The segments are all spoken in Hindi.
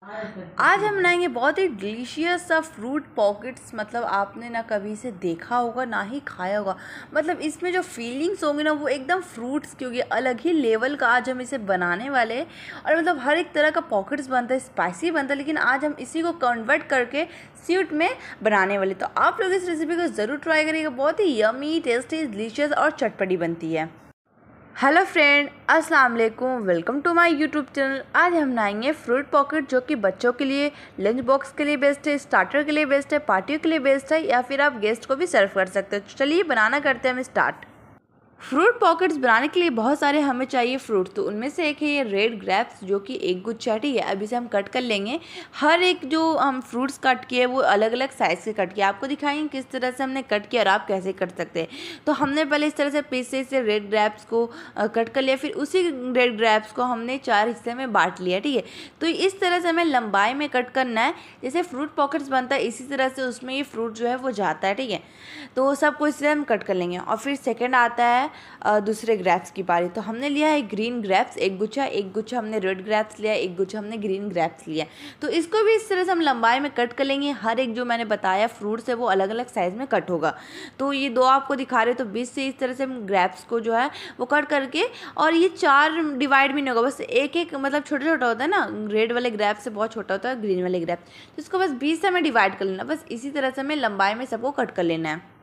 आज हम बनाएंगे बहुत ही डिलीशियस सा फ्रूट पॉकेट्स। मतलब आपने ना कभी इसे देखा होगा ना ही खाया होगा। मतलब इसमें जो फीलिंग्स होंगी ना वो एकदम फ्रूट्स की होगी, अलग ही लेवल का आज हम इसे बनाने वाले हैं। और मतलब हर एक तरह का पॉकेट्स बनता है, स्पाइसी बनता है, लेकिन आज हम इसी को कन्वर्ट करके स्वीट में बनाने वाले। तो आप लोग इस रेसिपी को ज़रूर ट्राई करिएगा, बहुत ही यमी, टेस्टी, डिलीशियस और चटपटी बनती है। हेलो फ्रेंड, अस्सलाम वालेकुम, welcome to my YouTube channel. आज हम बनाएंगे फ्रूट पॉकेट, जो कि बच्चों के लिए, लंच बॉक्स के लिए बेस्ट है, स्टार्टर के लिए बेस्ट है, पार्टियों के लिए बेस्ट है, या फिर आप गेस्ट को भी सर्व कर सकते हो। चलिए बनाना करते हैं हम स्टार्ट। फ्रूट पॉकेट्स बनाने के लिए बहुत सारे हमें चाहिए फ्रूट। तो उनमें से एक है ये रेड ग्रेप्स, जो कि एक गुच्छा है। ठीक है, अब इसे हम कट कर लेंगे। हर एक जो हम फ्रूट्स कट किए वो अलग अलग साइज़ के कट किए, आपको दिखाएंगे किस तरह से हमने कट किया और आप कैसे कट सकते हैं। तो हमने पहले इस तरह से पीसेस से रेड ग्रेप्स को कट कर लिया, फिर उसी रेड ग्रेप्स को हमने 4 हिस्से में बांट लिया। ठीक है, तो इस तरह से हमें लंबाई में कट करना है, जैसे फ्रूट पॉकेट्स बनता है इसी तरह से उसमें ये फ्रूट जो है वो जाता है। ठीक है, तो सबको इस तरह हम कट कर लेंगे। और फिर सेकेंड आता है दूसरे ग्रेप्स की बारी। तो हमने लिया है ग्रीन ग्रेप्स, एक गुच्छा हमने रेड ग्रेप्स लिया, एक गुच्छा हमने ग्रीन ग्रेप्स लिया। तो इसको भी इस तरह से हम लंबाई में कट कर लेंगे। हर एक जो मैंने बताया फ्रूट्स है वो अलग अलग साइज़ में कट होगा। तो ये दो आपको दिखा रहे, तो बीच से इस तरह से हम ग्रेप्स को जो है वो कट करके, और ये 4 डिवाइड भी नहीं होगा, बस एक एक, मतलब छोटा छोटा होता है ना, रेड वाले ग्रेप्स से बहुत छोटा होता है ग्रीन वाले ग्रेप्स, तो इसको बस बीच से हमें डिवाइड कर लेना। बस इसी तरह से हमें लंबाई में सबको कट कर लेना है।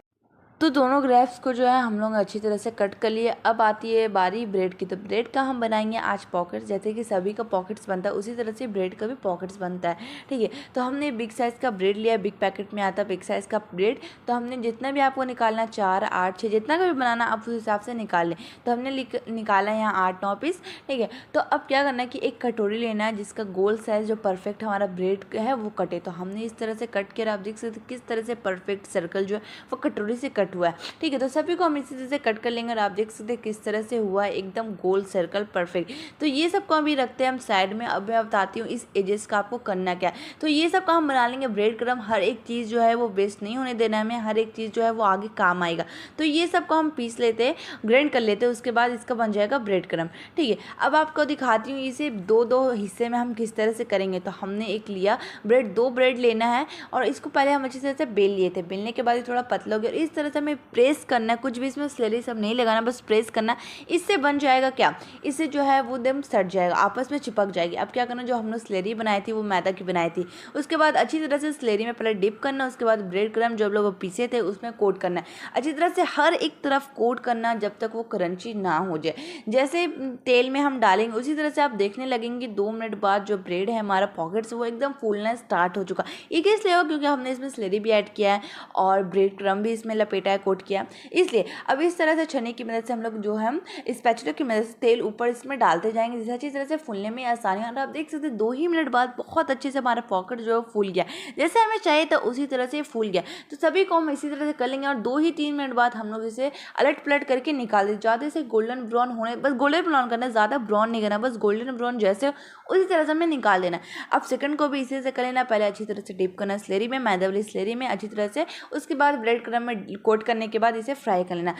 तो दोनों ग्रेप्स को जो है हम लोग अच्छी तरह से कट कर लिए। अब आती है बारी ब्रेड की। तो ब्रेड का हम बनाएंगे आज पॉकेट्स, जैसे कि सभी का पॉकेट्स बनता है उसी तरह से ब्रेड का भी पॉकेट्स बनता है। ठीक है, तो हमने बिग साइज़ का ब्रेड लिया, बिग पैकेट में आता है बिग साइज़ का ब्रेड। तो हमने जितना भी आपको निकालना, 4, 8, 6, जितना का भी बनाना आप उस हिसाब से निकाल लें। तो हमने निकाला है यहाँ 8-9 पीस। ठीक है, तो अब क्या करना है कि एक कटोरी लेना है जिसका गोल साइज़ जो परफेक्ट हमारा ब्रेड है वो कटे। तो हमने इस तरह से कट किया, आप देख सकते किस तरह से परफेक्ट सर्कल जो है वो कटोरी से कट हुआ है। ठीक है, तो सभी को हम इसी तरह से कट कर लेंगे और आप देख सकते हैं किस तरह से हुआ है, एकदम गोल सर्कल परफेक्ट। तो ये सब को अभी रखते हैं हम साइड में। अब मैं बताती हूँ इस एजेस का आपको करना क्या है। तो ये सब का हम बना लेंगे ब्रेड क्रम्ब। हर एक चीज़ जो है वो वेस्ट नहीं होने देना है हमें, हर एक चीज़ जो है वो आगे काम आएगा। तो ये सब को हम पीस लेते हैं, ग्राइंड कर लेते हैं, उसके बाद इसका बन जाएगा ब्रेड क्रम्ब। ठीक है, अब आपको दिखाती हूँ इसे 2-2 हिस्से में हम किस तरह से करेंगे। तो हमने एक लिया ब्रेड, 2 ब्रेड लेना है और इसको पहले हम अच्छी तरह से बेल लिए थे। बेलने के बाद ये थोड़ा पतला हो गया, इस तरह से हमें प्रेस करना है, कुछ भी इसमें स्लरी सब नहीं लगाना, बस प्रेस करना। इससे बन जाएगा क्या, इससे जो है वो एकदम सट जाएगा, आपस में चिपक जाएगी। अब क्या करना, जो हमने स्लरी बनाई थी वो मैदा की बनाई थी, उसके बाद अच्छी तरह से स्लरी में पहले डिप करना, उसके बाद ब्रेड क्रम्ब जो हम लोग पीसे थे उसमें कोट करना है, अच्छी तरह से हर एक तरफ कोट करना जब तक वो क्रंची ना हो जाए। जैसे तेल में हम डालेंगे उसी तरह से आप देखने लगेंगे 2 मिनट बाद जो ब्रेड है हमारा पॉकेट्स वो एकदम फूलना स्टार्ट हो चुका। ये किस लिए होगा, क्योंकि हमने इसमें स्लरी भी ऐड किया है और ब्रेड क्रम्ब भी इसमें लपेटा है, कोट किया, इसलिए। अब इस तरह से छन्नी की मदद से हम लोग जो है स्पैचुला की मदद से तेल ऊपर इसमें डालते जाएंगे, जिससे अच्छी तरह से फूलने में आसानी हो। आप देख सकते हैं 2 ही मिनट बाद बहुत अच्छे से हमारा पॉकेट जो है फूल गया, जैसे हमें चाहिए था उसी तरह से फूल गया। तो सभी को हम इसी तरह से कर लेंगे और 2 ही 3 मिनट बाद हम लोग इसे अलट पलट करके निकाल दें। ज़्यादा से गोल्डन ब्राउन होने, बस गोल्डन ब्राउन करना है, ज़्यादा ब्राउन नहीं करना, बस गोल्डन ब्राउन जैसे उसी तरह से हमें निकाल देना। अब सेकंड को भी इसी से कर लेना, पहले अच्छी तरह से डिप करना स्लरी में, मैदा वाली स्लरी में अच्छी तरह से, उसके बाद ब्रेड क्रम्ब में कोट करने के बाद इसे फ्राई कर लेना।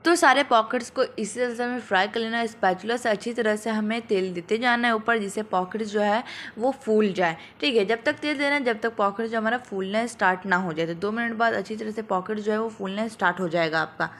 तो सारे पॉकेट्स को इसी तरह से हमें फ्राई कर लेना। स्पैचुला से अच्छी तरह से हमें तेल देते जाना है ऊपर, जिससे पॉकेट्स जो है वो फूल जाए। ठीक है, जब तक तेल देना है जब तक पॉकेट जो हमारा फूलना स्टार्ट ना हो जाए। तो 2 मिनट बाद अच्छी तरह से पॉकेट जो है वो फूलना स्टार्ट हो जाएगा आपका।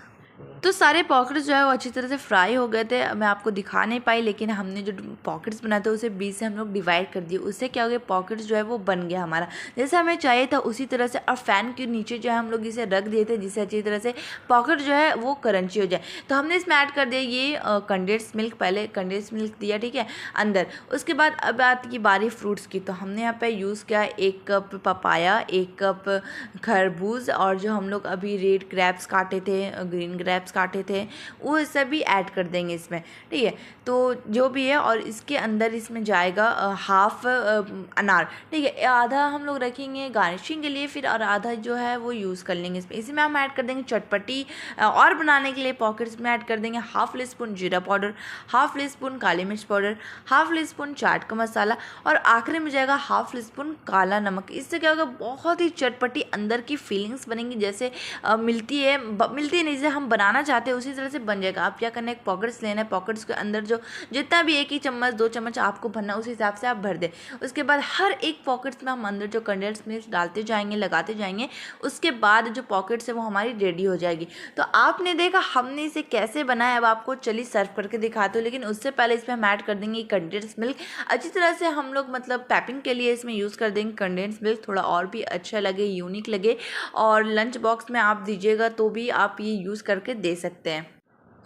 तो सारे पॉकेट्स जो है वो अच्छी तरह से फ्राई हो गए थे। मैं आपको दिखा नहीं पाई, लेकिन हमने जो पॉकेट्स बनाए थे उसे बीच से हम लोग डिवाइड कर दिए। उससे क्या हो गया, पॉकेट्स जो है वो बन गया हमारा जैसे हमें चाहिए था उसी तरह से। और फैन के नीचे जो है हम लोग इसे रख दिए थे, जिससे अच्छी तरह से पॉकेट जो है वो क्रंची हो जाए। तो हमने इसमें ऐड कर दिया ये कंडेंस मिल्क, पहले कंडेंस मिल्क दिया, ठीक है, अंदर। उसके बाद अब आती की बारी फ्रूट्स की। तो हमने यहाँ पे यूज़ किया 1 कप पपाया, 1 कप खरबूज, और जो हम लोग अभी रेड ग्रेप्स काटे थे, ग्रीन ग्रेप्स काटे थे, वो सभी ऐड कर देंगे इसमें। ठीक है, तो जो भी है, और इसके अंदर इसमें जाएगा हाफ अनार। ठीक है, आधा हम लोग रखेंगे गार्निशिंग के लिए, फिर और आधा जो है वो यूज़ कर लेंगे इसमें। इसी में हम ऐड कर देंगे चटपटी और बनाने के लिए पॉकेट्स में ऐड कर देंगे हाफ टीस्पून जीरा पाउडर, हाफ टीस्पून काली मिर्च पाउडर, हाफ टीस्पून चाट का मसाला, और आखिरी में जाएगा हाफ टीस्पून काला नमक। इससे क्या होगा, बहुत ही चटपटी अंदर की फीलिंग्स बनेंगी, जैसे मिलती है नहीं, जैसे हम बनाना बनाना चाहते हैं उसी तरह से बन जाएगा। आप क्या करना है, एक पॉकेट्स लेना है, पॉकेट्स के अंदर जो जितना भी 1 ही चम्मच 2 चम्मच आपको भरना उस हिसाब से आप भर दें। उसके बाद हर एक पॉकेट्स में हम अंदर जो कंडेंस मिल्क डालते जाएंगे, लगाते जाएंगे, उसके बाद जो पॉकेट्स है वो हमारी रेडी हो जाएगी। तो आपने देखा हमने इसे कैसे बनाया, अब आपको चलिए सर्व करके दिखाते हो। लेकिन उससे पहले इसमें हम ऐड कर देंगे कंडेंस मिल्क। अच्छी तरह से हम लोग मतलब पैपिंग के लिए इसमें यूज़ कर देंगे कंडेंस मिल्क, थोड़ा और भी अच्छा लगे, यूनिक लगे। और लंच बॉक्स में आप दीजिएगा तो भी आप ये यूज़ करके दे सकते हैं।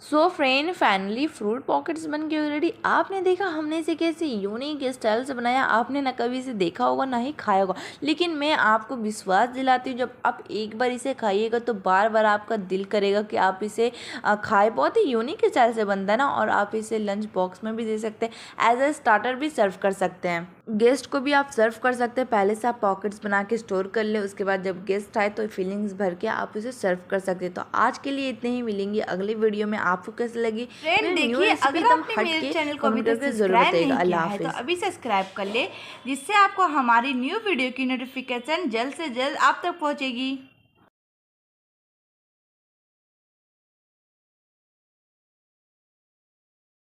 So friend, finally fruit pockets बन के रेडी। आपने देखा हमने इसे कैसे यूनिक स्टाइल से बनाया। आपने ना कभी इसे देखा होगा ना ही खाया होगा, लेकिन मैं आपको विश्वास दिलाती हूँ जब आप एक बार इसे खाइएगा तो बार बार आपका दिल करेगा कि आप इसे खाएं। बहुत ही यूनिक स्टाइल से बनता है ना। और आप इसे लंच बॉक्स में भी दे सकते हैं, एज ए स्टार्टर भी सर्व कर सकते हैं, गेस्ट को भी आप सर्व कर सकते हैं। पहले से आप पॉकेट्स बना के स्टोर कर ले, उसके बाद जब गेस्ट आए तो फीलिंग्स भर के आप इसे सर्व कर सकते हैं। तो आज के लिए इतने ही, मिलेंगे अगले वीडियो में। आपको कैसे लगी फ्रेंड देखिए, अगर आपने मेरे चैनल को अभी तक सब्सक्राइब नहीं किया है तो अभी सब्सक्राइब कर ले, जिससे आपको हमारी न्यू वीडियो की नोटिफिकेशन जल्द से जल्द आप तक पहुंचेगी।